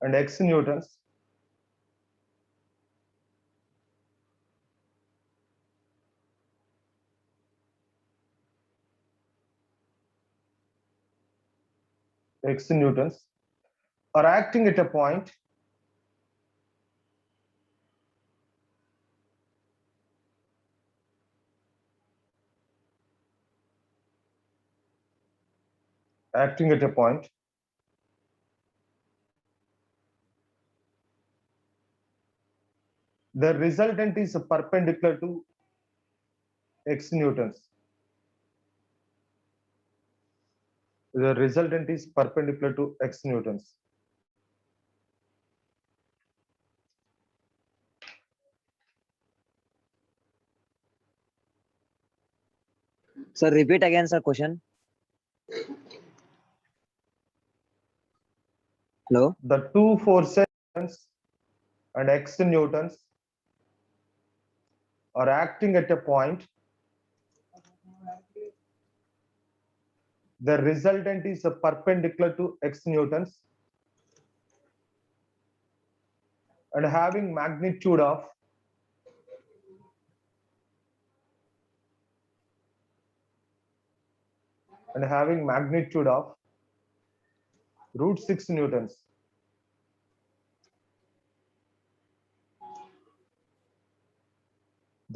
and x newtons. X newtons are acting at a point acting at a point the resultant is perpendicular to x newtons. The resultant is perpendicular to x newtons. Sir, repeat again, sir, question. Hello? The two forces and x newtons are acting at a point. The resultant is perpendicular to x newtons and having magnitude of root 6 newtons.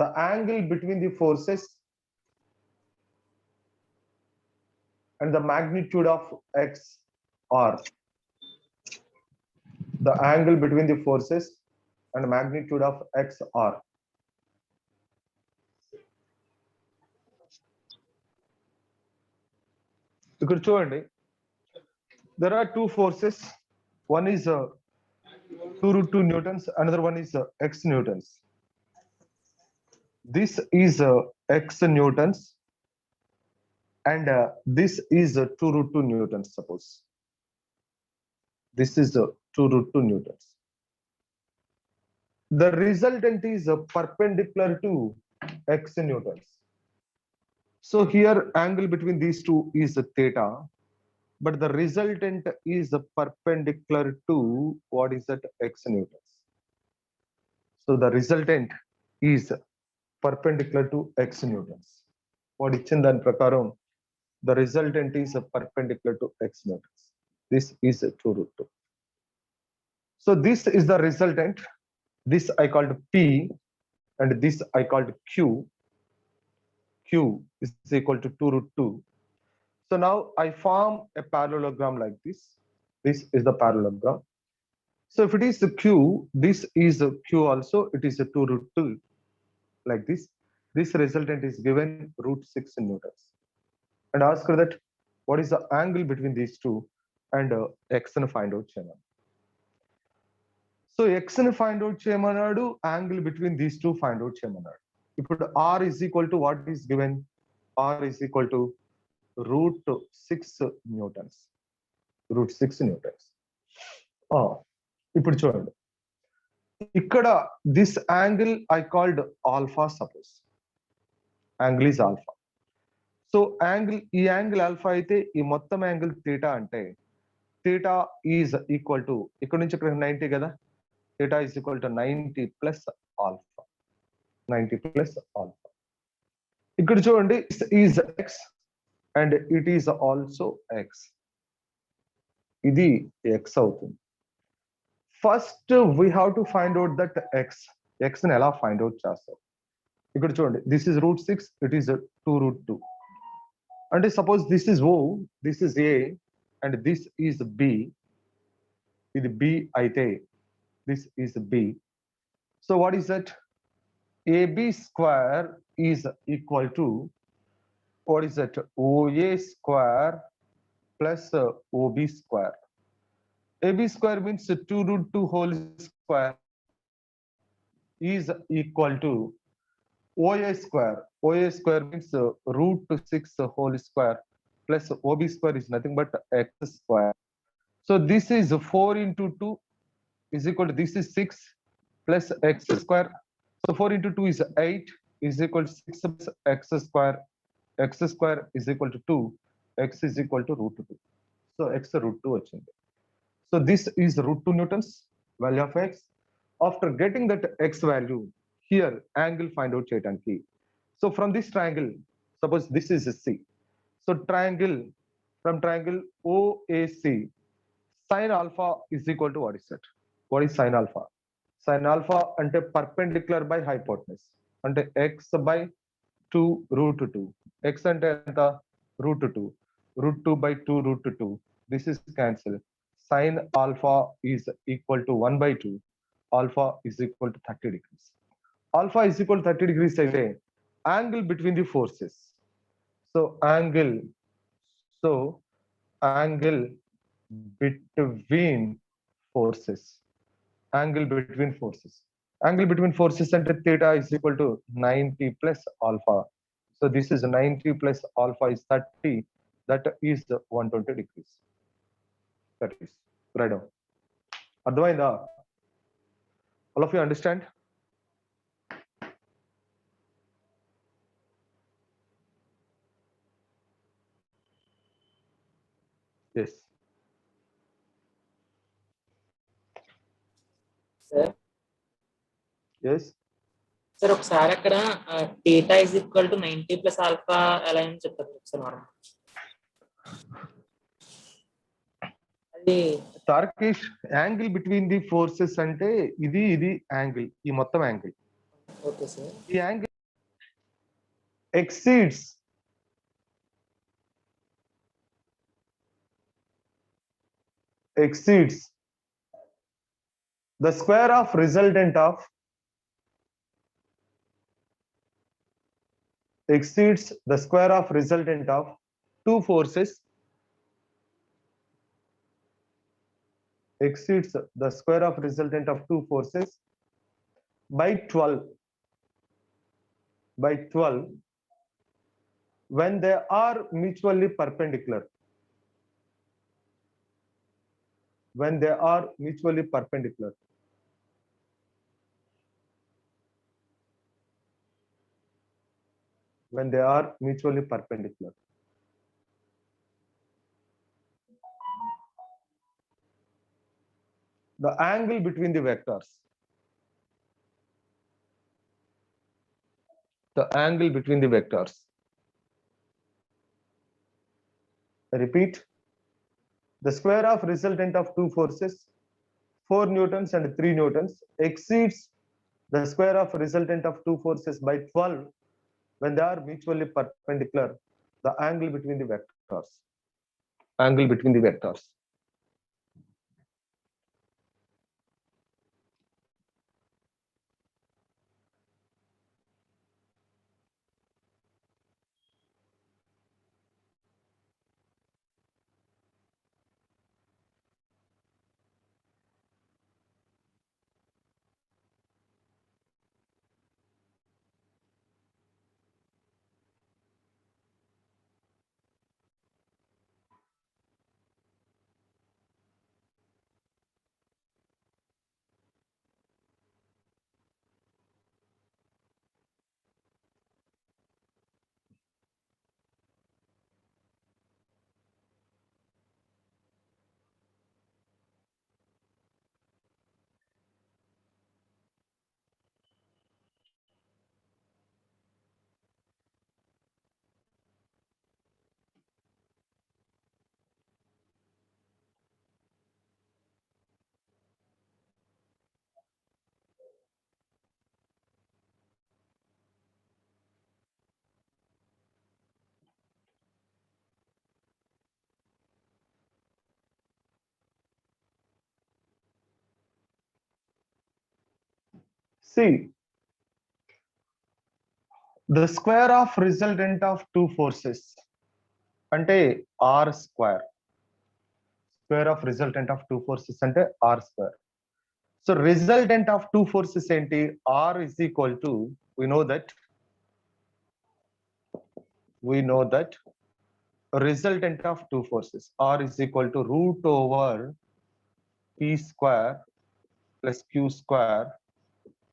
The angle between the forces and the magnitude of x r. The angle between the forces and magnitude of x r. ఇక్కడ చూడండి, there are two forces. One is 2 root 2 newtons, another one is x newtons. This is x newtons and this is 2 root 2 newtons. Suppose this is 2 root 2 newtons. The resultant is perpendicular to x newtons. So here angle between these two is theta, but the resultant is perpendicular to what is that, x newtons. So the resultant is perpendicular to x newtons. What ఇచ్చిన దాని ప్రకారం the resultant is perpendicular to x newtons. This is 2 root 2. So this is the resultant. This I called P and this I called Q. Q is equal to 2 root 2. So now I form a parallelogram like this. This is the parallelogram. So if it is the Q, this is a Q also, it is a 2 root 2 like this. This resultant is given root 6 newtons. And ask her that what is the angle between these two and x and find out cheyamanu. So x ని find out చేయమన్నాడు, angle between these two find out చేయమన్నాడు. ఇప్పుడు r is equal to what is given? R is equal to root 6 newtons. Root 6 newtons. ఇప్పుడు చూడండి, ఇక్కడ this angle I called alpha. Suppose angle is alpha. So angle, ఈ angle alpha అయితే ఈ మొత్తం angle theta అంటే థీటా ఈజ్ ఈక్వల్ టు, ఇక్కడ నుంచి ఇక్కడ 90 కదా, theta is equal to 90 plus alpha. 90 plus alpha. ఇక్కడ చూడండి, is X and it is also X. ఇది ఎక్స్ అవుతుంది. First we have to find out that X. X ని ఎలా ఫైండ్ అవుట్ చేస్తాం? ఇక్కడ చూడండి, this is root 6, it is 2 root 2. అంటే suppose this is O, this is A and this is B. ఇది B అయితే this is B. So what is that? AB square is equal to what is that? OA square plus OB square. AB square means 2 root 2 whole square is equal to OA square. OA square means root 6 whole square plus OB square is nothing but x square. So this is 4 into 2 is equal to, this is 6 plus x square. So 4 into 2 is 8 is equal to 6 plus x square. X square is equal to 2. X is equal to root 2. So x root 2 వచ్చింది. So this is root 2 newtons, value of x. After getting that x value, here angle find out cheyadaniki. So from this triangle, suppose this is a C. So from triangle OAC, sin alpha is equal to what is that? What is sin alpha? Sin alpha ante perpendicular by hypotenuse. Ante x by 2 root 2. X ante enta root 2. Root 2 by 2 root 2. This is cancelled. Sin alpha is equal to 1 by 2. Alpha is equal to 30 degrees. Alpha is equal to 30 degrees అయితే angle between the forces. So angle between forces. Angle between forces. Angle between forces and theta is equal to 90 plus alpha. So this is 90 plus alpha is 30. That is 120 degrees. That is right down. అర్థమైందా? All of you understand? Yes. Sir Yes. Sir ఒకసారి అక్కడ theta is equal to 90 plus alpha ఎలా అని చెప్తారు sir మనం అది తార్కిష్ angle between the forces అంటే ఇది యాంగిల్, ఈ మొత్తం యాంగిల్. ఓకే సార్ ఈ angle exceeds the square of resultant of two forces by 12 when they are mutually perpendicular. When they are mutually perpendicular. When they are mutually perpendicular. The angle between the vectors. The angle between the vectors. I repeat. The square of resultant of two forces, 4 newtons and 3 newtons, exceeds the square of resultant of two forces by 12 when they are mutually perpendicular. The angle between the vectors. Angle between the vectors. See, the square of resultant of two forces ante r square. Square of resultant of two forces ante r square. So resultant of two forces enti r is equal to, we know that resultant of two forces r is equal to root over p square plus q square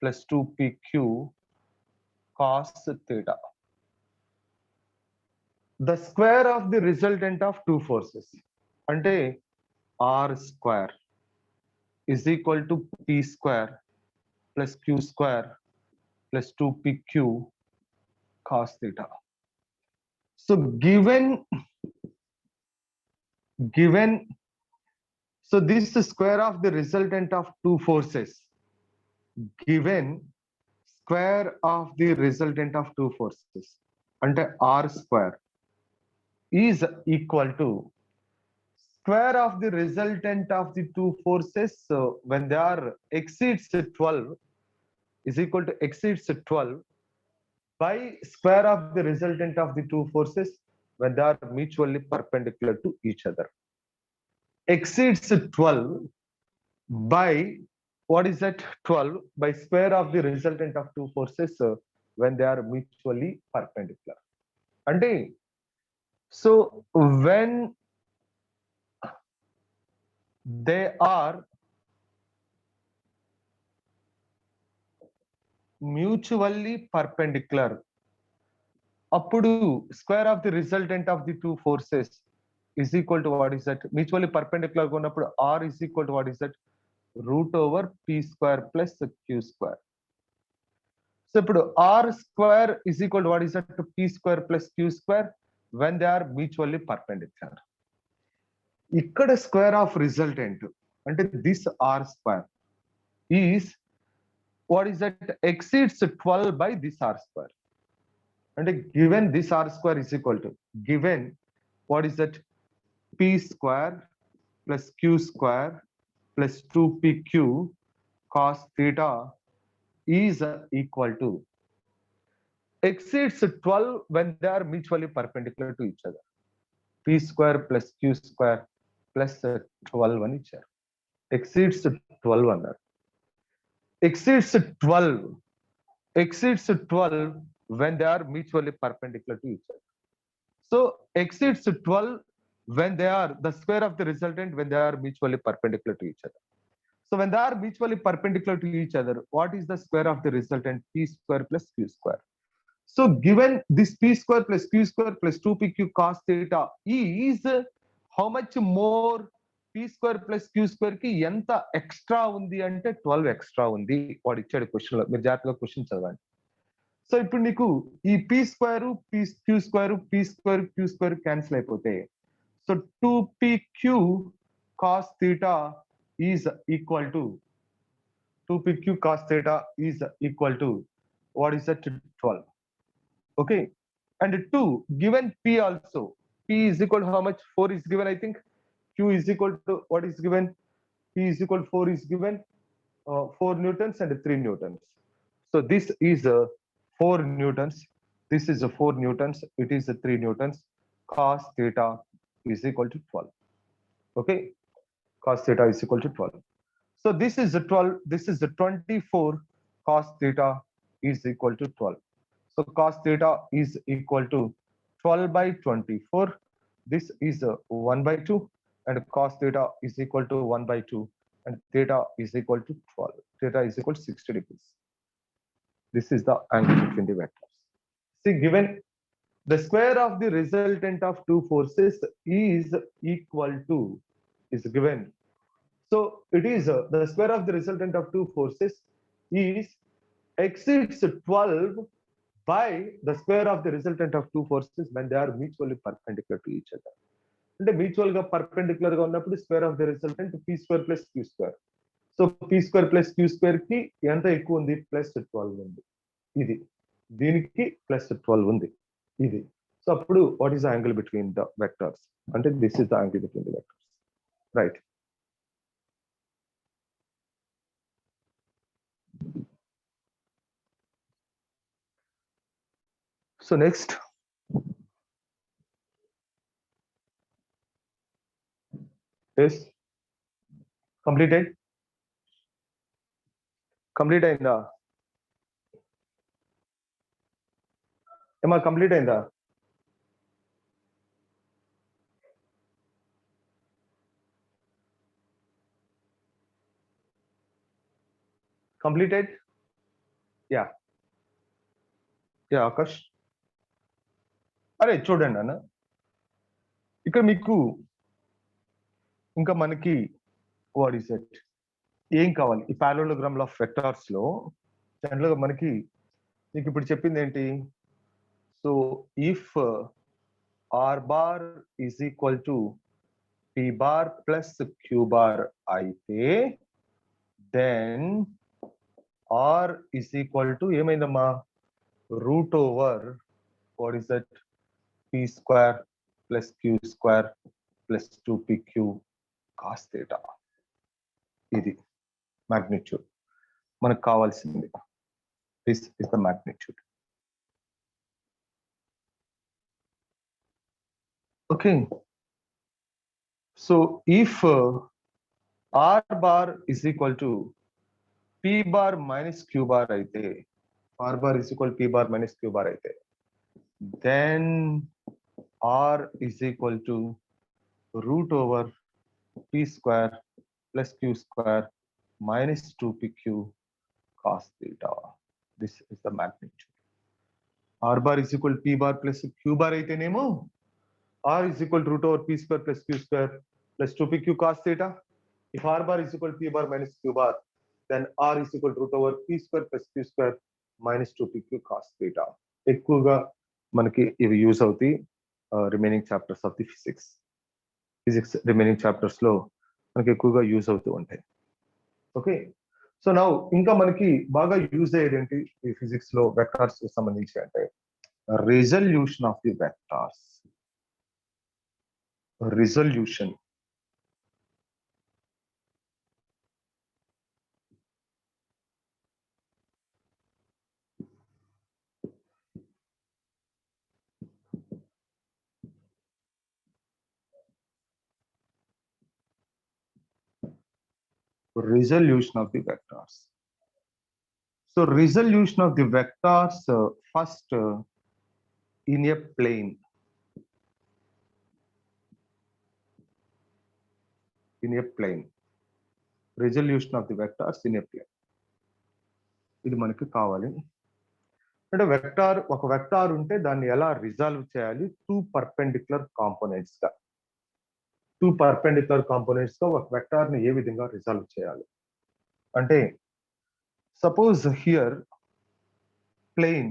plus 2pq cos theta. The square of the resultant of two forces ante r square. is equal to p square plus q square plus 2pq cos theta. So given so this is the square of the resultant of two forces. Given square of the resultant of two forces ante r square is equal to square of the resultant of the two forces when they are exceeds 12 is equal to exceeds 12 by square of the resultant of the two forces when they are mutually perpendicular to each other. Exceeds 12 by what is that 12 by square of the resultant of two forces when they are mutually perpendicular. Ante so when they are mutually perpendicular అప్పుడు square of the resultant of the two forces is equal to what is that mutually perpendicular గా ఉన్నప్పుడు r is equal to what is that root over p square plus q square. So ఇప్పుడు r square is equal to what is that p square plus q square when they are mutually perpendicular. ఇక్కడ square of resultant అంటే this r square is what is that exceeds 12 by this r square. And given this r square is equal to given what is that p square plus q square plus 2pq cos theta is equal to exceeds 12 when they are mutually perpendicular to each other. p square plus q square plus 12 అని ఇచ్చారు. exceeds 12 అన్నారు. exceeds 12 when they are mutually perpendicular to each other. So exceeds 12 when they are the square of the resultant when they are mutually perpendicular to each other. So when they are mutually perpendicular to each other, what is the square of the resultant? P square plus q square. So given this p square plus q square plus 2pq cos theta is how much more p square plus q square కి ఎంత extra ఉంది అంటే 12 extra ఉంది. వాడు ఇచ్చాడు question లో, మీరు జాగ్రత్తగా క్వశ్చన్ చదవండి. సో ఇప్పుడు నీకు ఈ P square Q square cancel అయిపోతే so 2pq cos theta is equal to 2pq cos theta is equal to what is that 12. Okay, and 2 given p also, p is equal to how much? 4 is given, I think. Q is equal to what is given? P is equal to 4 is given, 4 newtons and 3 newtons. So this is 4 newtons, this is 4 newtons, it is 3 newtons. Cos theta is equal to 12. Okay, cos theta is equal to 12. So this is 12, this is 24. Cos theta is equal to 12. So cos theta is equal to 12 by 24. This is 1 by 2, and cos theta is equal to 1 by 2, and theta is equal to 12. Theta is equal to 60 degrees. This is the angle between the vectors. See, given the square of the resultant of two forces is equal to is given. So it is the square of the resultant of two forces is exceeds 12 by the square of the resultant of two forces when they are mutually perpendicular to each other. అంటే mutual గా perpendicular గా ఉన్నప్పుడు square of the resultant P square plus Q square. So P square plus Q square కి ఎంత ఎక్కువ ఉంది? Plus 12 ఉంది. ఇది దీనికి ప్లస్ 12 ఉంది ఇది. సో అప్పుడు what is the angle between the vectors అంటే this is the angle between the vectors, right? So next is completed. Complete అయిందా? ఏమా కంప్లీట్ అయిందా? కంప్లీటెడ్? యా యా ఆకాష్, అరే చూడండి అన్న, ఇక్కడ మీకు ఇంకా మనకి వాట్ ఈస్ ఇట్ ఏం కావాలి ఈ పారలోగ్రామ్ ఆఫ్ వెక్టార్స్ లో జనరల్ గా మనకి మీకు ఇప్పుడు చెప్పింది ఏంటి so if R bar is equal to P bar plus Q bar అయితే then R is equal to ఏమైందమ్మా root over what is that P square plus Q square plus 2pq cos theta. ఇది magnitude మనకు కావాల్సింది. This is the magnitude. Okay so if r bar is equal to p bar minus q bar అయితే r bar is equal to p bar minus q bar అయితే then r is equal to root over p square plus q square minus 2pq cos theta. This is the magnitude. R bar is equal to p bar plus q bar అయితేనేమో r is equal to root over p square plus q square plus 2pq cos theta. If r bar is equal to p bar minus q bar, then r is equal to root over p square plus q square minus 2pq cos theta. ఎక్కువగా మనకి ఇవి use అవుతాయి remaining chapters of the physics remaining chapters లో మనకి ఎక్కువగా use అవుతూ ఉంటాయి. Okay so now ఇంకా మనకి బాగా యూజ్ అయ్యేది ఏంటి ఈ ఫిజిక్స్ లో వెక్టార్స్ కి సంబంధించి అంటే resolution of the vectors. Resolution resolution of the vectors. So resolution of the vectors first in a plane. In a plane. Resolution of the vectors in a plane. ఇది మనకి కావాలి. అంటే వెక్టార్ ఒక vector ఉంటే దాన్ని ఎలా రిజాల్వ్ చేయాలి two perpendicular components గా. టూ పర్పెండిక్యులర్ కాంపోనెంట్స్ గా ఒక వెక్టార్ ని ఏ విధంగా రిజాల్వ్ చేయాలి అంటే suppose here plane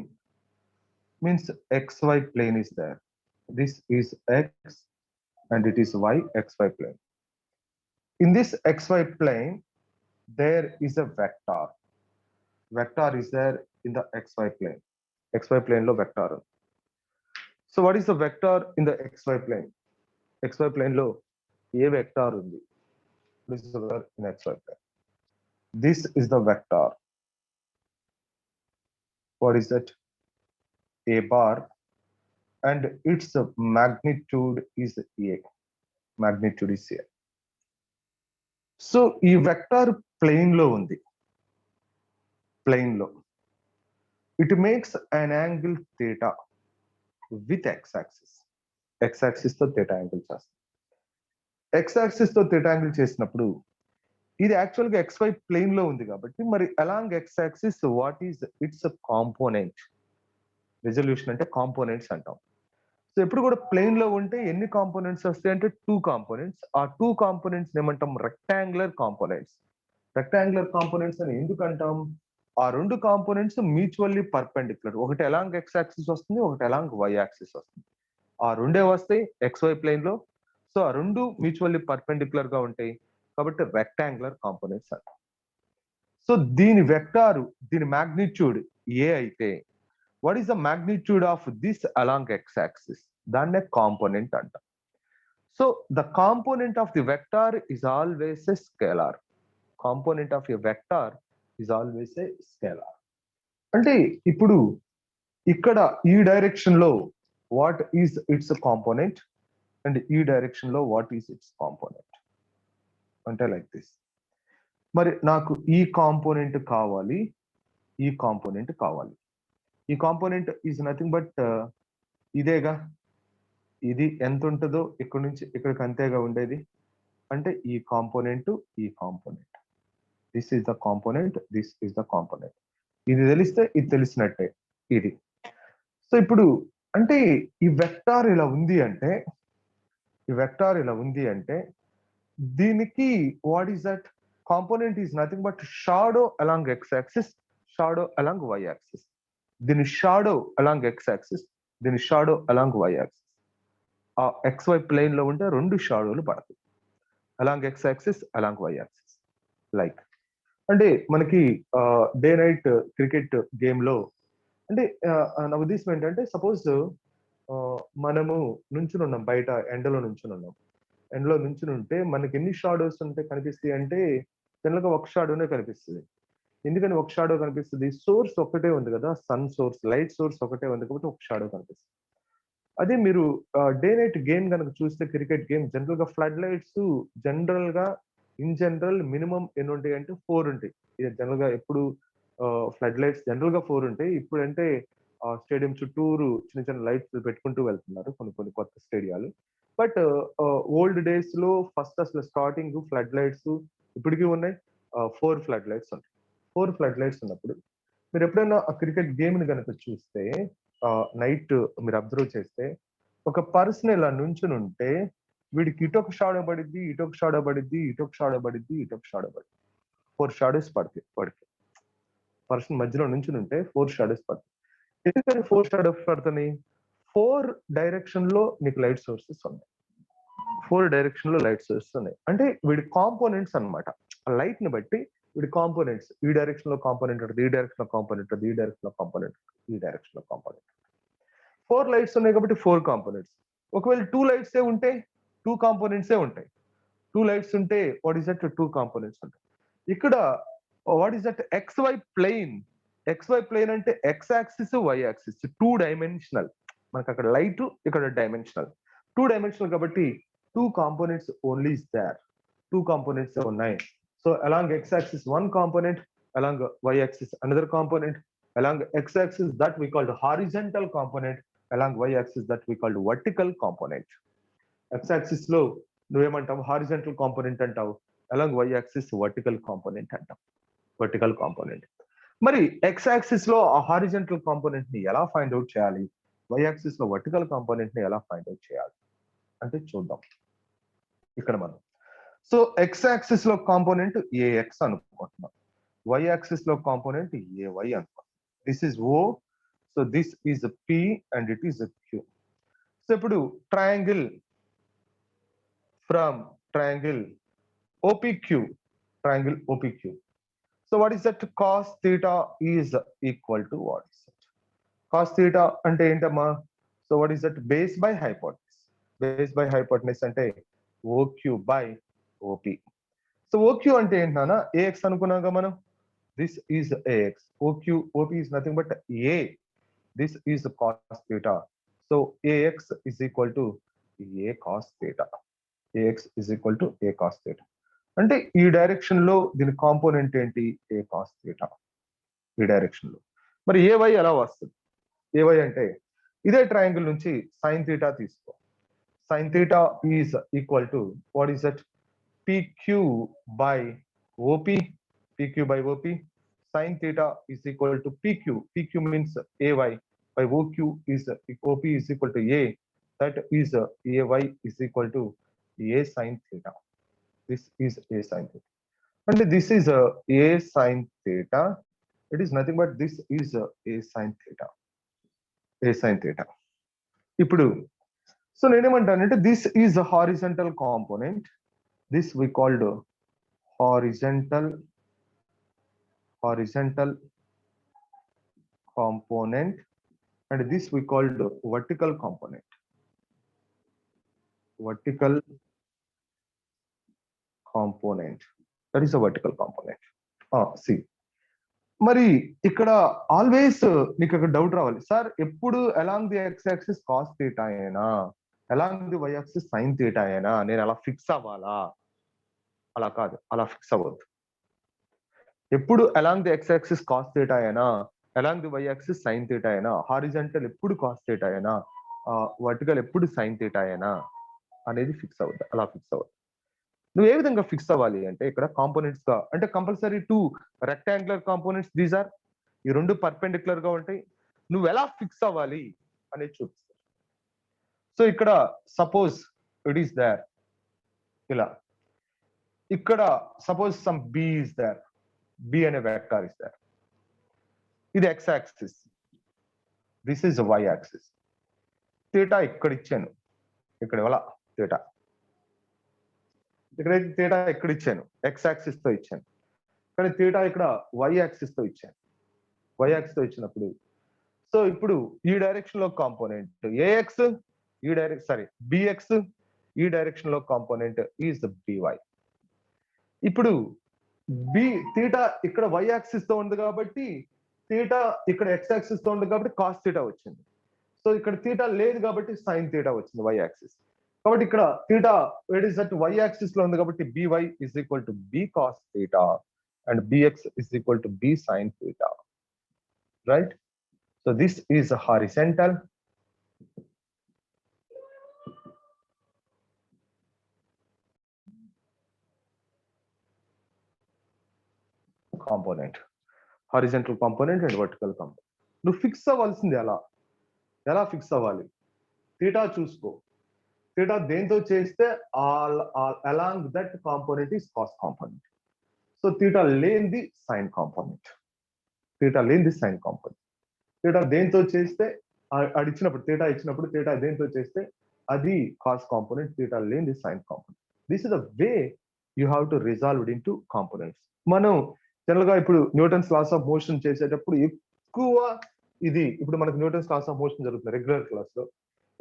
means xy plane is there. This is x and it is y, xy plane. In this xy plane, there is a vector. Vector is there in the xy plane. XY plane lo vector. So what is the vector in the xy plane? XY plane lo a vector undi. This is the vector in xy plane. This is the vector. What is that? A bar and its magnitude is a. Magnitude is a. So ఈ vector plane లో ఉంది. Plane లో it makes an angle theta with X axis. X axis తో theta angle చేస్తుంది. X axis తో theta angle చేసినప్పుడు ఇది actual గా ఎక్స్ వై ప్లేన్ లో ఉంది కాబట్టి మరి along X axis what is it's component. Resolution అంటే కాంపోనెంట్స్ అంటాం. సో ఎప్పుడు కూడా ప్లేన్ లో ఉంటే ఎన్ని కాంపోనెంట్స్ వస్తాయి అంటే టూ కాంపోనెంట్స్. ఆ టూ కాంపోనెంట్స్ ఏమంటాం రెక్టాంగులర్ కాంపోనెంట్స్. రెక్టాంగులర్ కాంపోనెంట్స్ అని ఎందుకు అంటాం ఆ రెండు కాంపోనెంట్స్ మ్యూచువల్లీ పర్పెండిక్యులర్. ఒకటి అలాంగ్ ఎక్స్ యాక్సిస్ వస్తుంది ఒకటి అలాంగ్ వై యాక్సిస్ వస్తుంది. ఆ రెండే వస్తాయి ఎక్స్ వై ప్లేన్ లో. సో ఆ రెండు మ్యూచువల్లీ పర్పెండిక్యులర్ గా ఉంటాయి కాబట్టి రెక్టాంగులర్ కాంపోనెంట్స్ అంటాం. సో దీని వెక్టార్ దీని మాగ్నిట్యూడ్ ఏ అయితే what is the magnitude of this along x-axis? Danne component anta. So the component of the vector is always a scalar. Component of a vector is always a scalar. Ante ippudu ikkada ee direction lo what is its component and ee direction lo what is its component. Ante like this. Mari naku ee component kavali, ee component kavali. ఈ component is nothing but ఇదేగా. ఇది ఎంత ఉంటుందో ఇక్కడ నుంచి ఇక్కడికి అంతేగా ఉండేది. అంటే ఈ కాంపోనెంట్ ఈ component this is the component this is the component. ఇది తెలిస్తే ఇది తెలిసినట్టే ఇది. సో ఇప్పుడు అంటే ఈ వెక్టార్ ఇలా ఉంది అంటే ఈ వెక్టార్ ఇలా ఉంది అంటే దీనికి what is that component is nothing but shadow along X axis, shadow along Y axis. దీని షాడో అలాంగ్ ఎక్స్ యాక్సిస్, దీని షాడో అలాంగ్ వై యాక్సిస్. ఆ XY ప్లేన్ లో ఉంటే రెండు షాడోలు పడతాయి, along X axis along Y axis. Like అంటే మనకి డే నైట్ క్రికెట్ గేమ్ లో అంటే నా ఉద్దేశం ఏంటంటే సపోజ్ మనము నుంచుని ఉన్నాం, బయట ఎండలో నుంచుని ఉన్నాం. ఎండలో నుంచుని ఉంటే మనకి ఎన్ని షాడోస్ ఉంటే కనిపిస్తాయి అంటే జనరల్ గా ఒక షాడోనే కనిపిస్తుంది. ఎందుకని ఒక షాడో కనిపిస్తుంది? సోర్స్ ఒకటే ఉంది కదా, సన్ సోర్స్, లైట్ సోర్స్ ఒకటే ఉంది కాబట్టి ఒక షాడో కనిపిస్తుంది. అదే మీరు డే నైట్ గేమ్ కనుక చూస్తే క్రికెట్ గేమ్ జనరల్ గా ఫ్లడ్ లైట్స్ జనరల్ గా ఇన్ జనరల్ మినిమం ఎన్ని ఉంటాయి అంటే 4 ఉంటాయి. ఇది జనరల్ గా ఎప్పుడు ఫ్లడ్ లైట్స్ జనరల్ గా 4 ఉంటాయి. ఇప్పుడంటే స్టేడియం చుట్టూరు చిన్న చిన్న లైట్స్ పెట్టుకుంటూ వెళ్తున్నారు కొన్ని కొన్ని కొత్త స్టేడియాలు. బట్ ఓల్డ్ డేస్ లో ఫస్ట్ అసలు స్టార్టింగ్ ఫ్లడ్ లైట్స్ ఇప్పటికీ ఉన్నాయి. 4 ఫ్లడ్ లైట్స్ ఉంటాయి. 4 ఫ్లడ్ లైట్స్ ఉన్నప్పుడు మీరు ఎప్పుడైనా ఆ క్రికెట్ గేమ్ ని కనుక చూస్తే నైట్ మీరు అబ్జర్వ్ చేస్తే ఒక పర్సన్ ఇలా నుంచుని ఉంటే వీడికి ఇటొక షాడో పడిద్ది, ఇటొక షాడో పడిద్ది, ఇటొక షాడో పడిద్ది, ఇటొక షాడో పడిద్ది. 4 షాడోస్ పడతాయి వాడికి. పర్సన్ మధ్యలో నుంచుని ఉంటే 4 షాడోస్ పడతాయి. ఎందుకని 4 షాడోస్ పడుతున్నాయి? 4 డైరెక్షన్ లో నీకు లైట్ సోర్సెస్ ఉన్నాయి. 4 డైరెక్షన్ లో లైట్ సోర్సెస్ ఉన్నాయి. అంటే వీడి కాంపోనెంట్స్ అన్నమాట. ఆ లైట్ ని బట్టి వీడి కాంపోనెంట్స్ ఈ డైరెక్షన్ లో కాంపోనెంట్ ఉంటుంది, ఈ డైరెక్షన్ లో కాంపోనెంట్ ఉంటుంది, ఈ డైరెక్షన్ లో కాంపోనెంట్, ఈ డైరెక్షన్ లో కాంపోనెంట్. 4 లైట్స్ ఉన్నాయి కాబట్టి 4 కాంపోనెంట్స్. ఒకవేళ 2 లైట్స్ ఉంటే 2 కాంపోనెంట్స్ ఉంటాయి. 2 లైట్స్ ఉంటే వాట్ ఈస్ దట్ 2 కాంపోనెంట్స్ ఉంటాయి. ఇక్కడ what is that XY plane. XY plane అంటే X axis, Y axis 2 dimensional. మనకు అక్కడ లైట్, ఇక్కడ డైమెన్షనల్. 2 డైమెన్షనల్ కాబట్టి 2 components only is there. 2 components ఉన్నాయి. So along X axis 1 component, along Y axis another component, along X axis that we called horizontal component, along Y axis that we called vertical component. X axis లో నువ్వేమంటావు? Horizontal component అంటావు. Along Y axis vertical component అంటావు. Vertical component. మరి X axis లో ఆ horizontal component ని ఎలా find out చేయాలి? Y axis లో వర్టికల్ కాంపోనెంట్ ని ఎలా ఫైండ్ అవుట్ చేయాలి అంటే చూద్దాం ఇక్కడ మనం. సో X axis లో కాంపోనెంట్ AX అనుకుంటున్నాం, Y axis లో కాంపోనెంట్ AY అనుకుంటున్నాం. This is O, so this is a P and it is a Q. So ఇప్పుడు triangle from triangle OPQ, triangle OPQ. So what is that? Cos theta is equal to what is it? Cos theta అంటే ఏంటమ్మా? So what is that? Base by hypotenuse. Base by hypotenuse అంటే OQ by OP. So OQ అంటే ఏంటన్నా? AX అనుకున్నాగా మనం. This is AX. OP is nothing but A. This is cos theta. So AX is equal to A cos theta. AX is equal to A cos theta. అంటే ఈ direction లో దీని component ఏంటి? A cos theta. ఈ direction లో. మరి AY ఎలా వస్తుంది? AY అంటే ఇదే ట్రయాంగిల్ నుంచి sin theta తీసుకో. Sin theta is equal to what is that? PQ by OP. PQ by OP. Sin theta is equal to PQ. PQ means AY by OQ is OP is equal to A. That is AY is equal to A sin theta. This is A sin theta. And this is A sin theta. It is nothing but this is A sin theta. A sin theta. ఇప్పుడు so నేనేమంటానంటే this is a horizontal component. This we called horizontal component, and this we called vertical component. Vertical component, that is a vertical component. See, మరి ఇక్కడ always నీకు అక్కడ doubt రావాలి, sir ఎప్పుడు along the X axis cos theta అయినా, along the Y axis sine theta అయినా నేను అలా ఫిక్స్ అవ్వాలా? అలా కాదు, అలా ఫిక్స్ అవ్వద్దు. ఎప్పుడు along the X axis cos theta అయినా, along the Y axis sine theta అయినా, హారిజంటల్ ఎప్పుడు కాస్ థీటా అయినా, వర్టికల్ ఎప్పుడు సైన్ థీటా అయినా అనేది ఫిక్స్ అవ్వద్దు, అలా ఫిక్స్ అవ్వద్దు. నువ్వు ఏ విధంగా ఫిక్స్ అవ్వాలి అంటే ఇక్కడ కాంపోనెంట్స్ గా అంటే compulsory 2 rectangular components, these are ఈ రెండు పర్పెండిక్యులర్ గా ఉంటాయి. నువ్వు ఎలా ఫిక్స్ అవ్వాలి అనేది చూపిస్తారు. సో ఇక్కడ సపోజ్ ఇట్ ఈస్ దేర్ ఇలా ఇక్కడ suppose some B is there, B అనే వెక్టార్ ఇస్ దేర్. ఇది X axis, this is Y axis. Theta ఇక్కడ ఇచ్చాను, ఇక్కడ ఇవ్వాల థీటా. ఇక్కడైతే థీటా ఎక్కడ ఇచ్చాను, ఎక్స్ యాక్సిస్ తో ఇచ్చాను, కానీ థీటా ఇక్కడ వై యాక్సిస్ తో ఇచ్చాను. వై యాక్సిస్ తో ఇచ్చినప్పుడు సో ఇప్పుడు ఈ డైరెక్షన్ లో కాంపోనెంట్ ఏఎక్స్, ఈ డైరెక్షన్ సారీ బిఎక్స్, ఈ డైరెక్షన్ లో కాంపోనెంట్ ఈజ్ బివై. ఇప్పుడు బి థీటా ఇక్కడ వై యాక్సిస్ తో ఉంది కాబట్టి, థీటా ఇక్కడ ఎక్స్ యాక్సిస్ తో ఉంది కాబట్టి కాస్ థీటా వచ్చింది. సో ఇక్కడ థీటా లేదు కాబట్టి సైన్ థీటా వచ్చింది వై యాక్సిస్. కాబట్టి ఇక్కడ theta it is that Y axis లో ఉంది కాబట్టి B Y is equal to B cos theta and B X is equal to B sine theta, right? So this is a horizontal component, horizontal component and vertical component. నువ్వు fix అవ్వాల్సింది ఎలా fix అవ్వాలి? Theta చూసుకో, theta దేంతో చేస్తే along that component is cos component. So theta లేనిది sine component, theta లేనిది sine component. Theta దేంతో చేస్తే ఇచ్చినప్పుడు థీటా దేంతో చేస్తే అది కాస్ కాంపోనెంట్, థీటా లేనిది sine component. This is the way you have to resolve into components. మనం జనరల్ గా ఇప్పుడు న్యూటన్స్ లాస్ ఆఫ్ మోషన్ చేసేటప్పుడు ఎక్కువ ఇది, ఇప్పుడు మనకు న్యూటన్స్ లాస్ ఆఫ్ మోషన్ జరుగుతుంది రెగ్యులర్ క్లాస్ లో,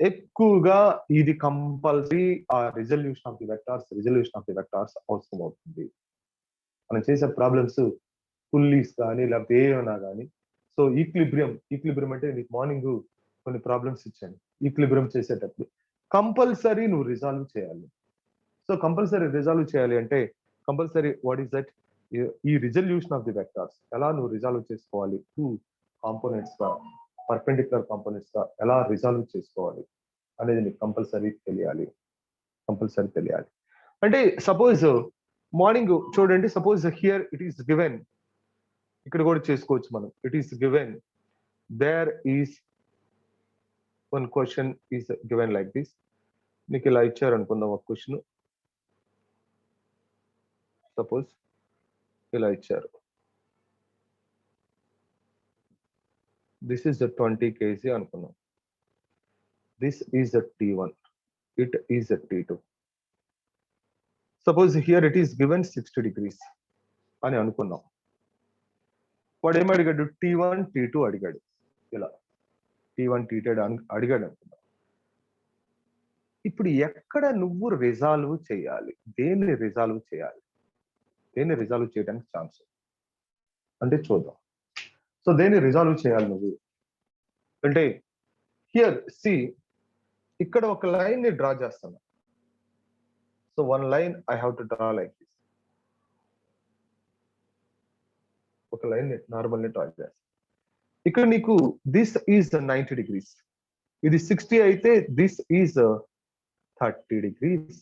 ఎక్కువగా ఇది కంపల్సరీ ఆ రిజల్యూషన్ ఆఫ్ ది వెక్టార్స్ అవసరం అవుతుంది. మనం చేసే ప్రాబ్లమ్స్ పుల్లీస్ కానీ లేకపోతే ఏమైనా కానీ. సో ఈక్విలిబ్రియం అంటే నీకు మార్నింగ్ కొన్ని ప్రాబ్లమ్స్ ఇచ్చాను. ఈక్విలిబ్రియం చేసేటప్పుడు కంపల్సరీ నువ్వు రిజాల్వ్ చేయాలి. సో కంపల్సరీ రిజాల్వ్ చేయాలి అంటే కంపల్సరీ వాట్ ఈస్ దట్, ఈ రిజల్యూషన్ ఆఫ్ ది వెక్టార్స్ ఎలా నువ్వు రిజాల్వ్ చేసుకోవాలి, టూ కాంపోనెంట్స్ గా పర్పెండిక్యులర్ కాంపోనెంట్స్ గా ఎలా రిజాల్వ్ చేసుకోవాలి అనేది నీకు కంపల్సరీ తెలియాలి. అంటే సపోజ్ మార్నింగ్ చూడండి, suppose here it is given, ఇక్కడ కూడా చేసుకోవచ్చు మనం. It is given there is one question is given like this. నీకు ఇలా ఇచ్చారు అనుకుందాం ఒక క్వశ్చన్, సపోజ్ ఇలా ఇచ్చారు, దిస్ ఈస్ ద 20 kg అనుకున్నాం, this is the T1, it is the T2. Suppose here it is given 60 degrees అని అనుకున్నాం. వాడు ఏం అడిగాడు, T1 T2 అడిగాడు. ఇలా T1 T2 అడిగాడు అనుకున్నాం. ఇప్పుడు ఎక్కడ నువ్వు రిజాల్వ్ చేయాలి, దేన్ని రిజాల్వ్ చేయడానికి ఛాన్స్ అంటే చూద్దాం. సో దేన్ని రిజాల్వ్ చేయాలి నువ్వు అంటే, హియర్ సి ఇక్కడ ఒక లైన్ ని డ్రా చేస్తాను. So one line I have to draw like this. ఒక లైన్ నార్మల్ ని డ్రా చేస్తాను. ఇక్కడ నీకు దిస్ ఈజ్ 90 degrees, ఇది 60 అయితే this is 30 degrees,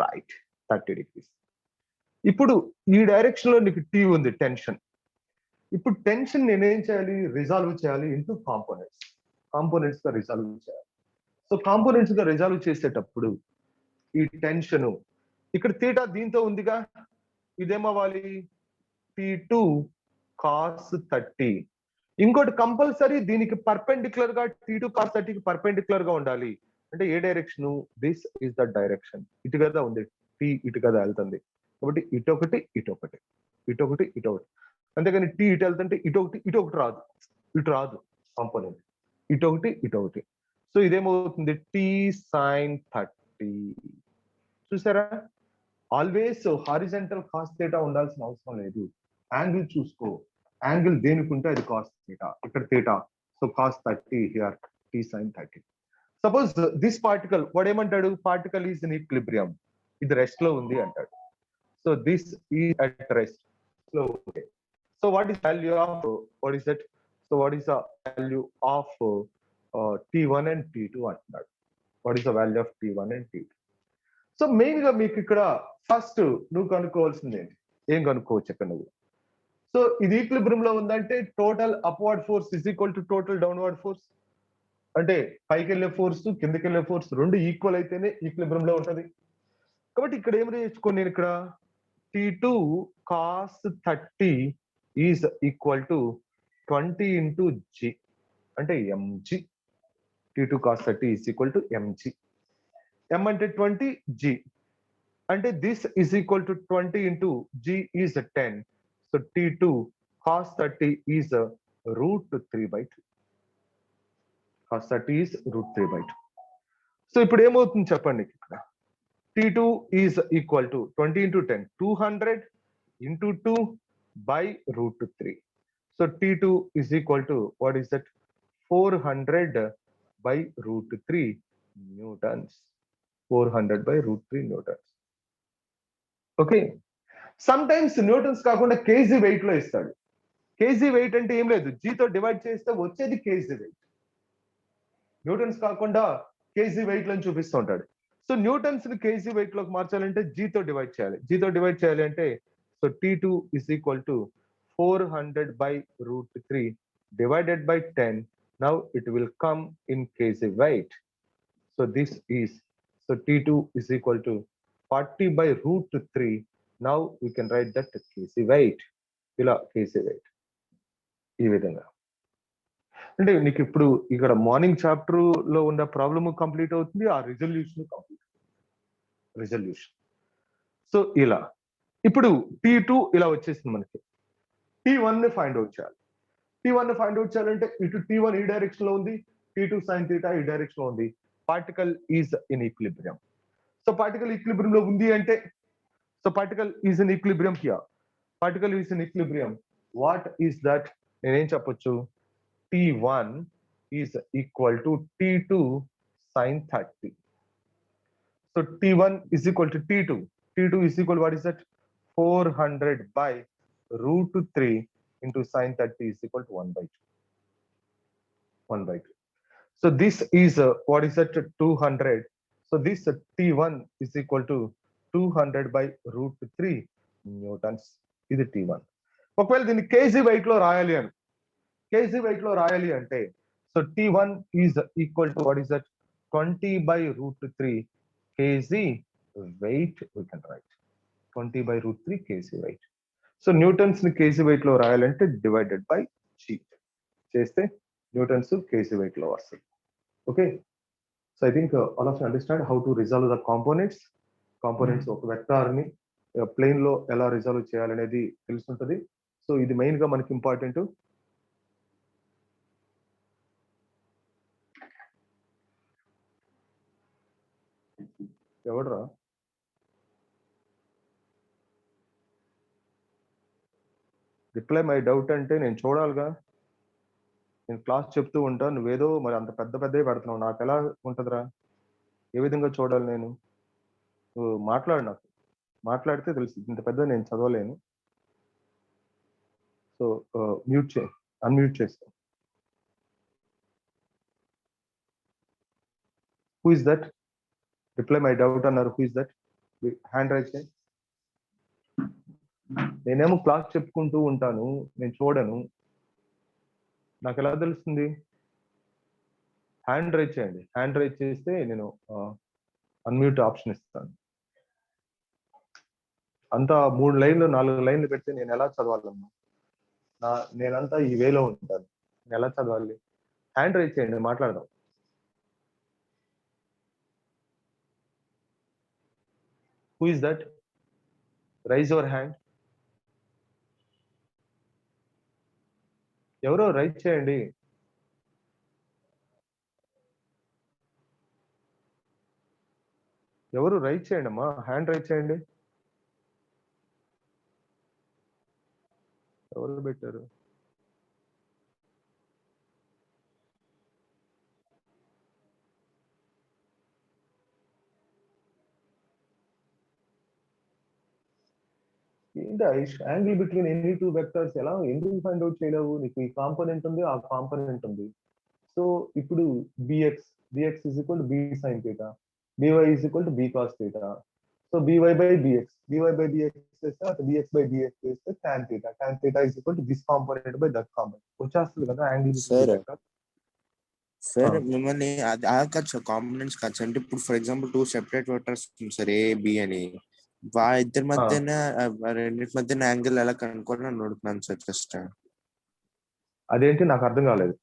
right? 30 degrees. ఇప్పుడు ఈ డైరెక్షన్ లో నీకు T ఉంది, టెన్షన్. ఇప్పుడు టెన్షన్ నేనేం చేయాలి, రిజాల్వ్ చేయాలి ఇంటూ కాంపోనెంట్స్ గా రిజాల్వ్ చేయాలి. సో కాంపోనెంట్స్ గా రిజాల్వ్ చేసేటప్పుడు ఈ టెన్షన్ ఇక్కడ థీటా దీంతో ఉందిగా, ఇదేమవ్వాలి T2 cos 30. ఇంకోటి కంపల్సరీ దీనికి పర్పెండిక్యులర్ గా T2 cos 30కి పర్పెండిక్యులర్ గా ఉండాలి. అంటే ఏ direction, this is the direction. ఇటు కదా ఉంది, T ఇటు కదా వెళ్తుంది కాబట్టి ఇటొకటి. అంతేగాని T ఇటు వెళ్తుంటే ఇటొకటి రాదు కాంపోనెంట్, ఇటొకటి. సో ఇదేమవుతుంది T sin 30. చూసారా, ఆల్వేస్ హారిజంటల్ కాస్ థీటా ఉండాల్సిన అవసరం లేదు. యాంగిల్ చూసుకో, యాంగిల్ దేనికుంటే అది కాస్ థీటా, ఇక్కడ theta. So cos 30 here T sin 30. Suppose this particle వాడు ఏమంటాడు, పార్టికల్ ఈజ్ ఇన్ ఈక్విలిబ్రియం, ఇది రెస్ట్ లో ఉంది అంటాడు. So this is at rest లో ఉంది. So what is value of what is that, so what is the value of T1 and T2 అంటున్నాడు. What is the value of T1 and T2? So main గా మీకు ఇక్కడ first నువ్వు కనుక్కోవాల్సింది ఏంటి, ఏం కనుక్కోవచ్చు ఇక్కడ నువ్వు. సో ఇది ఈక్విలిబ్రియం లో ఉందంటే total upward force is equal to total downward force. అంటే పైకి వెళ్ళే ఫోర్స్ కిందకి వెళ్ళే ఫోర్స్ రెండు ఈక్వల్ అయితేనే ఈక్విలిబ్రియం లో ఉంటది. కాబట్టి ఇక్కడ ఏం నేర్చుకోండి, నేను ఇక్కడ T2 cos 30 is equal to 20 into G అంటే mg. T2 cos 30 is equal to mg. m అంటే 20, g అంటే this is equal to 20 into g is 10. So T2 cos 30 is root 3 by 2. Cos 30 is root 3 by 2. So ఇప్పుడు ఏమవుతుంది చెప్పండి ఇక్కడ. T2 is equal to 20 into 10, 200 into 2 by root 3. So T2 is equal to, what is that? 400 by root 3 newtons. 400 by root 3 newtons. Okay, some times newtons కాకుండా KG weight లో ఇస్తాడు. KG wait అంటే ఏం లేదు, జీతో డివైడ్ చేస్తే వచ్చేది KG wait. Newton's కాకుండా KG wait లను చూపిస్తూ ఉంటాడు. సో న్యూటన్స్ ని కేజీ వెయిట్ లోకి మార్చాలంటే జీతో డివైడ్ చేయాలి. జీతో డివైడ్ చేయాలి అంటే so T2 is equal to 400 by root 3 divided by 10. Now it will come in kg weight. So this is, so T2 is equal to 40 by root 3. Now we can write that kg weight. ఇలా kg weight ఈ విధంగా. అంటే నీకు ఇప్పుడు ఇక్కడ morning chapter లో ఉన్న problem complete అవుతుంది, ఆ రిజల్యూషన్ కంప్లీట్ రిజల్యూషన్. సో ఇలా ఇప్పుడు T2 ఇలా వచ్చేసింది మనకి. T1 ని ఫైండ్ అవుట్ చేయాలి. T1 ని ఫైండ్ అవుట్ చేయాలంటే ఇటు T1 ఈ డైరెక్షన్ లో ఉంది, T2 sin theta ఈ డైరెక్షన్ లో ఉంది. Particle is in equilibrium. So particle equilibrium లో ఉంది అంటే, so particle is in equilibrium here. Particle is in equilibrium. What is that? నేనేం చెప్పొచ్చు? T1 is equal to T2 sin 30. So T1 is equal to T2. T2 is equal, what is that? 400 by root 3 into sin 30 is equal to 1 by 2. 1 by 2. So this is, what is that? 200. So this T1 is equal to 200 by root 3 newtons. This is T1. ఒకవేళ దీన్ని KG weight లో రాయాలి అని, KG weight లో రాయాలి అంటే so T1 is equal to, what is that? 20 by root 3 kg weight we can write. 20 by root 3 kg weight. So newtons ని KG weight లో రాయాలంటే డివైడెడ్ బై జీ చేస్తే న్యూటన్స్ కేజీ వెయిట్ లో వస్తుంది. Okay, so I think all of you understand how to resolve the components. Components ఒక vector ని plane లో ఎలా రిజాల్వ్ చేయాలనేది తెలుసుంటది. సో ఇది మెయిన్ గా మనకి ఇంపార్టెంట్. ఎవడరా రిప్లై మై డౌట్ అంటే నేను చూడాలిగా, నేను క్లాస్ చెప్తూ ఉంటాను, నువ్వేదో మరి అంత పెద్ద పెద్దవి పెడుతున్నావు, నాకు ఎలా ఉంటుందిరా? ఏ విధంగా చూడాలి నేను? నువ్వు మాట్లాడు, నాకు మాట్లాడితే తెలుసు, ఇంత పెద్ద నేను చదవలేను. సో మ్యూట్ చే, అన్మ్యూట్ చేస్తాను. Who is that? Reply my doubt అన్నారు. Who is that? Hand raise చేయండి. నేనేమో క్లాస్ చెప్పుకుంటూ ఉంటాను, నేను చూడను, నాకు ఎలా తెలుస్తుంది? హ్యాండ్ రైజ్ చేయండి. హ్యాండ్ రైజ్ చేస్తే నేను అన్మ్యూట్ ఆప్షన్ ఇస్తాను. అంతా 3 లైన్లు 4 లైన్లు పెడితే నేను ఎలా చదవాలమ్మా? నేనంతా ఈ వేలో ఉంటాను, నేను ఎలా చదవాలి? హ్యాండ్ రైజ్ చేయండి, మాట్లాడదాం. Who is that? Rise your hand. ఎవరో రైజ్ చేయండి. ఎవరు రైజ్ చేయండి అమ్మా, హ్యాండ్ రైజ్ చేయండి. ఎవరు పెట్టారు? ఏంటి angle between any two vectors ఎలా ఎందుకు ఫైండ్ అవుట్ చేయలేవు? నీకు ఈ కాంపోనెంట్ ఉంది, ఆ కాంపోనెంట్ ఉంది. సో ఇప్పుడు bx is equal to b sin theta, by is equal to b cos theta. So by bx చేస్తే అటు bx by bx చేస్తే tan theta is equal to this component by that component వచ్చేస్తుంది కదా angle. Sir మిమ్మల్ని అది components కాదు అంటే ఇప్పుడు for example 2 separate vectors sir A B అని, ఇద్దరి మధ్యన రెండింటి మధ్యన యాంగిల్ ఎలా కనుక్కోవాలని అడుగుతున్నాను సార్ జస్ట్. అదేంటి నాకు అర్థం కాలేదు.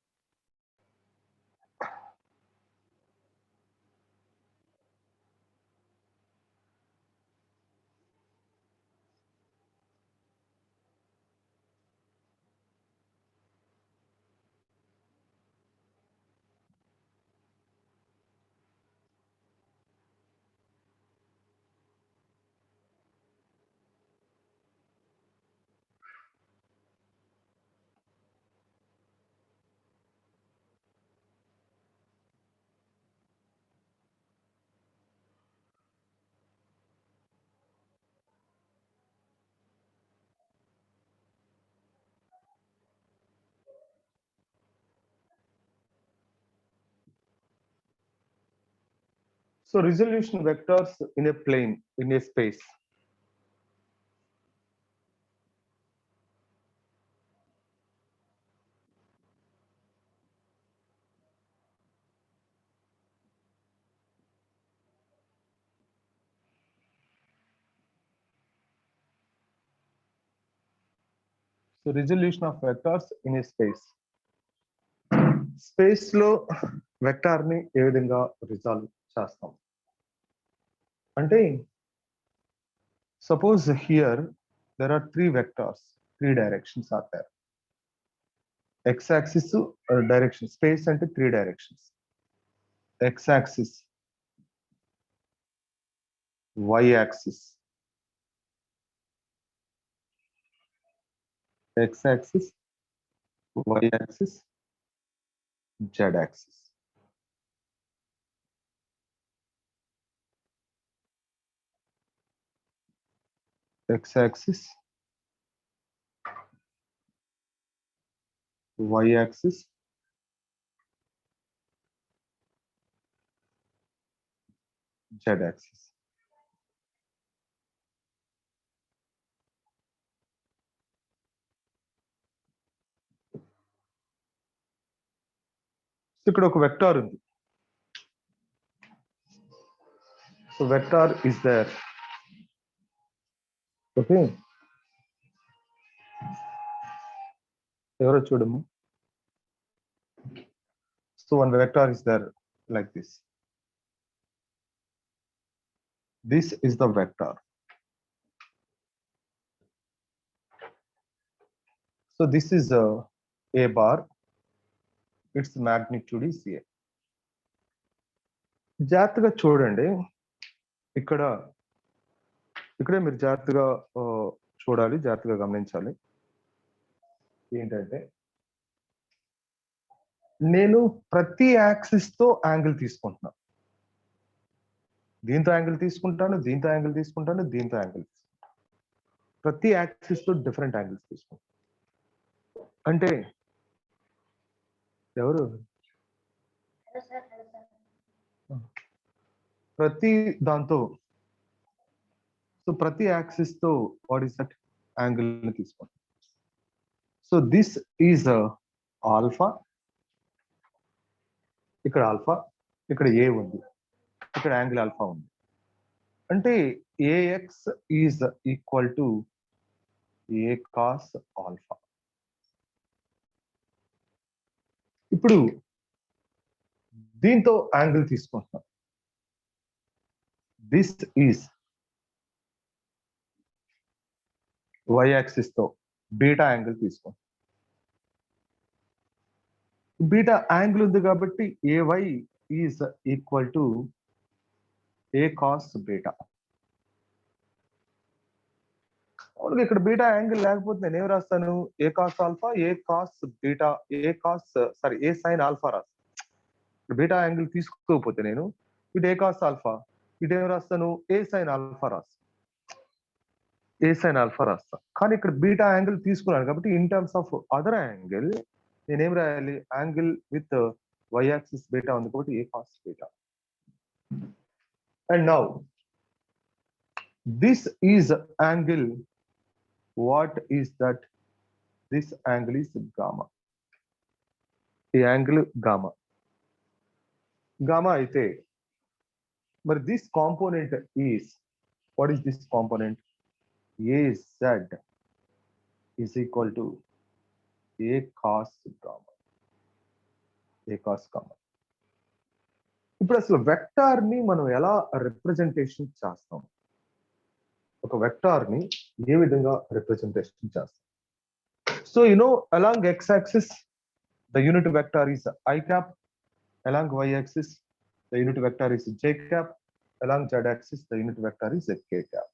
So resolution vectors in a plane, in a space. So resolution of vectors in a space. Space లో వెక్టార్ ని ఏ విధంగా రిజాల్వ్ చేస్తాం అంటే, suppose here there are three vectors, three directions are there. X-axis direction, space అంటే three directions. X-axis, Y-axis, X-axis, Y-axis, Z-axis. X-axis, Y-axis, Z-axis. ఇక్కడ ఒక vector ఉంది. So vector is there. Okay, ఎవరో చూడము. So one vector is there like this. This is the vector. So this is a bar. Its magnitude is a. జాగ్రత్తగా చూడండి, ఇక్కడ మీరు జాగ్రత్తగా చూడాలి, జాగ్రత్తగా గమనించాలి. ఏంటంటే నేను ప్రతి యాక్సిస్ తో యాంగిల్ తీసుకుంటున్నాను. దీంతో యాంగిల్ తీసుకుంటాను, దీంతో యాంగిల్ తీసుకుంటాను, దీంతో యాంగిల్ తీసుకుంటాను. ప్రతి యాక్సిస్ తో డిఫరెంట్ యాంగిల్స్ తీసుకుంటాను. అంటే ఎవరు ప్రతి దాంతో, సో ప్రతి యాక్సిస్ తో వాట్ ఈస్ దట్ యాంగిల్ ని తీసుకుంటాం. సో దిస్ ఈజ్ ఆల్ఫా, ఇక్కడ ఆల్ఫా, ఇక్కడ ఏ ఉంది, ఇక్కడ యాంగిల్ ఆల్ఫా ఉంది. అంటే A x is equal to A cos alpha. ఇప్పుడు దీంతో యాంగిల్ తీసుకుంటున్నాం. దిస్ ఈజ్ వై యాక్సిస్ తో బీటా యాంగిల్ తీసుకుంటాం. బీటా యాంగిల్ ఉంది కాబట్టి A y is equal to A cos beta. ఇక్కడ బీటా యాంగిల్ లేకపోతే నేను ఏం రాస్తాను? A cos alpha, A cos beta, A sine alpha రాస్తాను. బీటా యాంగిల్ తీసుకోకపోతే నేను ఇటు ఏ కాస్ ఆల్ఫా, ఇటు ఏం రాస్తాను? ఏ సైన్ ఆల్ఫా రాస్తాను. ఏ సైన్ ఆల్ఫా రాస్తా. కానీ ఇక్కడ బీటా యాంగిల్ తీసుకున్నాను కాబట్టి in terms of other angle నేనేం రాయాలి? Angle with Y axis beta ఉంది కాబట్టి A cos beta. And now this is angle. What is that? This angle is gamma. ఈ యాంగిల్ గామా. గామా అయితే మరి this component is what is this component? Az is equal to a cos gamma. A cos gamma. ఇప్పుడు అసలు vector ని మనం ఎలా representation చేస్తాం? ఒక వెక్టార్ ని ఏ విధంగా రిప్రజెంటేషన్ చేస్తాం? So along x axis the unit vector is I cap, along y axis the unit vector is j cap, along z axis the unit vector is k cap.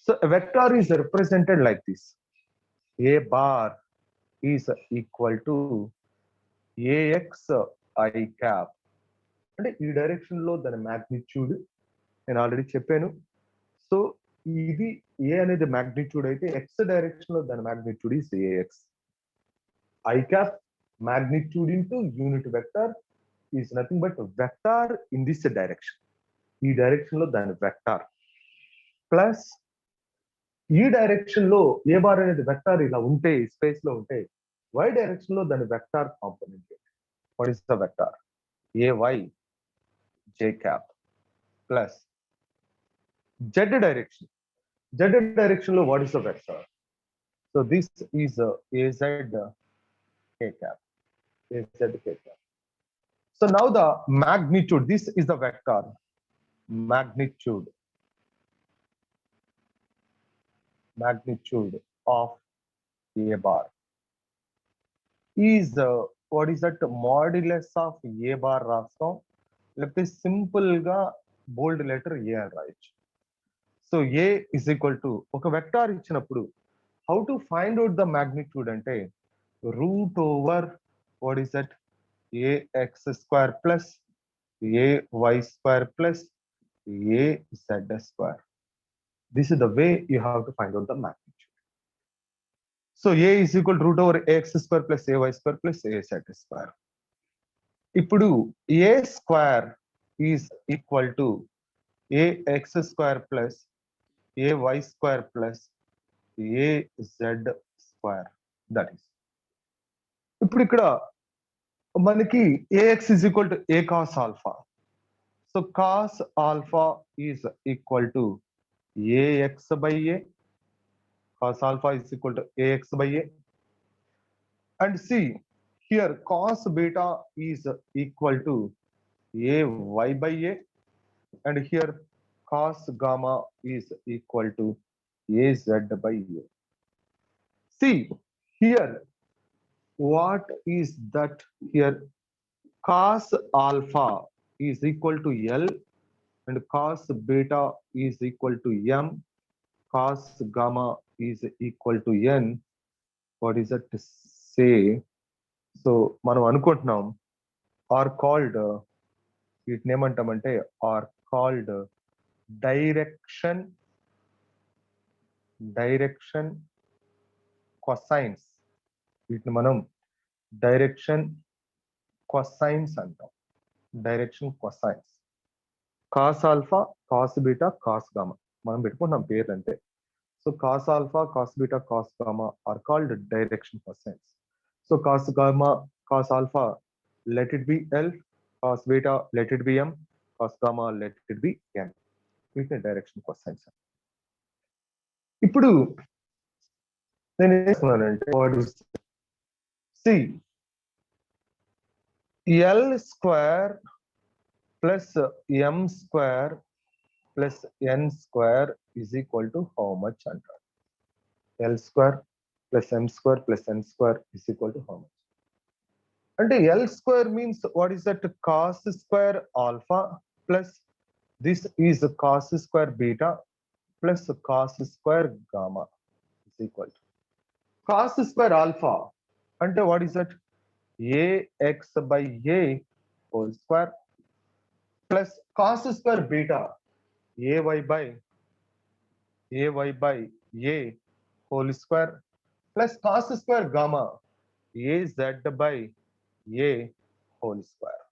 So a vector is represented like this. A bar is equal to ax I cap. అంటే ఈ direction లో దాని magnitude నేను already చెప్పాను. So ఇది ఏ అనేది magnitude అయితే X direction లో దాని magnitude is A X. I cap magnitude into unit vector is nothing but vector in this direction. ఈ డైరెక్షన్ లో దాని వెక్టార్ ప్లస్ ఈ డైరెక్షన్ లో ఏ బార్ అనేది వెక్టార్ ఇలా ఉంటే స్పేస్ లో ఉంటే y డైరెక్షన్ లో దాని vector component. What is the vector? ay j cap plus z direction. Z direction lo what is the vector? So this is az k cap. Az k cap. So now the magnitude, this is the vector magnitude of a bar is what is that modulus of a bar రాస్తాం, లేకపోతే simple గా బోల్డ్ letter A అని రాయొచ్చు. So A is equal to ఒక vector ఇచ్చినప్పుడు how to find out the magnitude అంటే root over what is that A x square plus A why square plus A Z square. This is the way you have to find out the magnitude. So A is equal root over A x square plus A why square plus A Z square. ఇప్పుడు A square is equal to A x square plus A why square plus A Z square. That is ఇప్పుడు ఇక్కడ మనకి A X is equal to A cos alpha. So cos alpha is equal to A X by A. Cos alpha is equal to A X by A. And see here cos beta is equal to ay by a, and here cos gamma is equal to az by a. See here what is that? Here cos alpha is equal to L and cos beta is equal to M, cos gamma is equal to N. What is that to say? So మనం అనుకుంటున్నాం are called, వీటిని ఏమంటామంటే are called direction cosines. వీటిని మనం direction cosines అంటాం. Direction cosines. Cos alpha, cos beta, cos gamma మనం పెట్టుకుంటున్నాం పేర్లు అంతే. So cos alpha, cos beta, cos gamma are called direction cosines. So cos gamma, cos alpha, let it be L, cos beta, let it be M, cos gamma, let it be N. వీటిని direction cosines. ఇప్పుడు నేను ఏం చేస్తున్నానంటే what is see L square plus M square plus N square is equal to how much అంటారు? L స్క్వేర్ plus m square plus n square is equal to how much? And L square means what is that? Cos square alpha plus this is cos square beta plus cos square gamma is equal to cos square alpha. And what is that? ax by a whole square plus cos square beta ay by a whole square plus cos square gamma az by a whole square.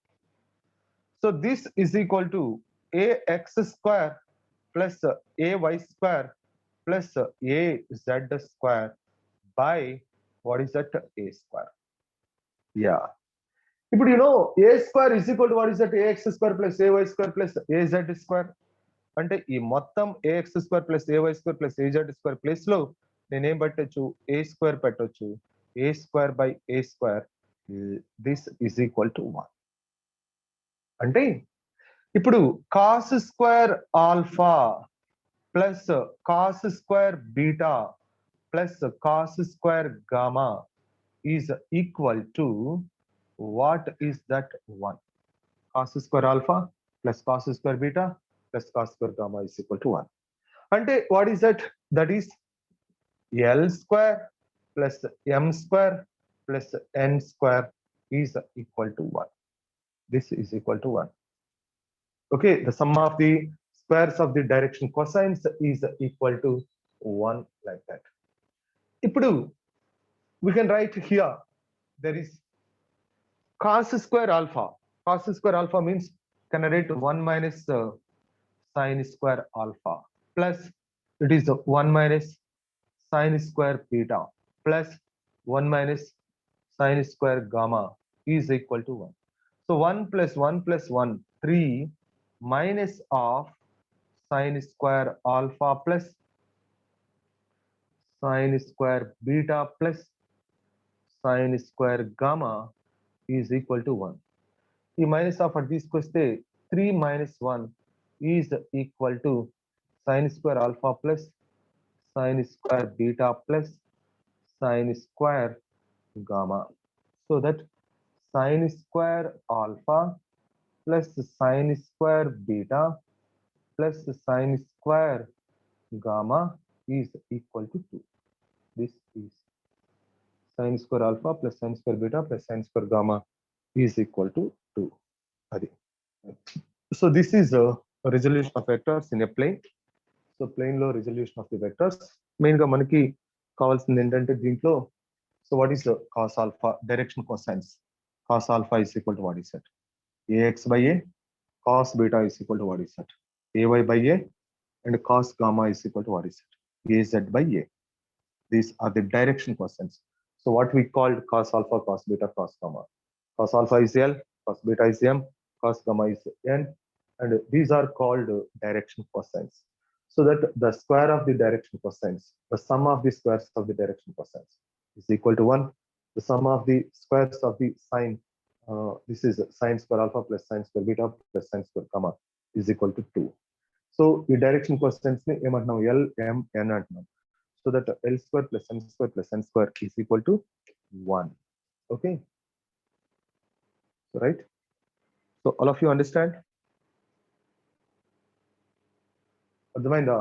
So this is equal to ax square plus ay square plus az square by what is that? A square. Yeah. But a square is equal to what is that? Ax square plus ay square plus az square. అంటే ఈ మొత్తం A x square plus A y square plus A z square place లో నేనేం పెట్టొచ్చు, A square పెట్టొచ్చు. A square by A square this is equal to 1. అంటే ఇప్పుడు cos square alpha plus cos square beta plus cos square gamma is equal to what is that 1? Cos square alpha plus cos square beta plus cos square gamma is equal to 1. అంటే what is that? That is L square plus M square plus N square is equal to 1. This is equal to 1. Okay, the sum of the squares of the direction cosines is equal to 1 like that. Ipudu, we can write here, there is cos square alpha. Cos square alpha means, can I write 1 minus sin square alpha plus it is 1 minus sin square beta plus 1 minus sin square gamma is equal to 1. So 1 plus 1 plus 1, 3 minus of sin square alpha plus sin square beta plus sin square gamma is equal to 1. The minus of this question, 3 minus 1 is equal to sin square alpha plus sin square beta plus sin square gamma. So that sin square alpha plus sin square beta plus sin square gamma is equal to 2. This is sin square alpha plus sin square beta plus sin square gamma is equal to 2. Adi. So this is a resolution of vectors in a plane. So plane లో resolution of the vectors. Main గా మనకి కావాల్సింది ఏంటంటే దీంట్లో, so what is the cos alpha direction cosines? Cos alpha is equal to what is that? Ax by a, cos beta is equal to what is that? Ay by a, and cos gamma is equal to what is it? Az by a. These are the direction cosines. So what we called cos alpha, cos beta, cos gamma. Cos alpha is L, cos beta is M, cos gamma is N, and these are called direction cosines. So that the square of the direction cosines, the sum of the squares of the direction cosines is equal to 1. The sum of the squares of the sine, this is sin square alpha plus sin square beta plus sin square gamma is equal to 2. So the direction cosines ni emantunam L, M, N antunam. So that L square plus M square plus N square is equal to 1. Okay. So right. So all of you understand? అర్థమైందా?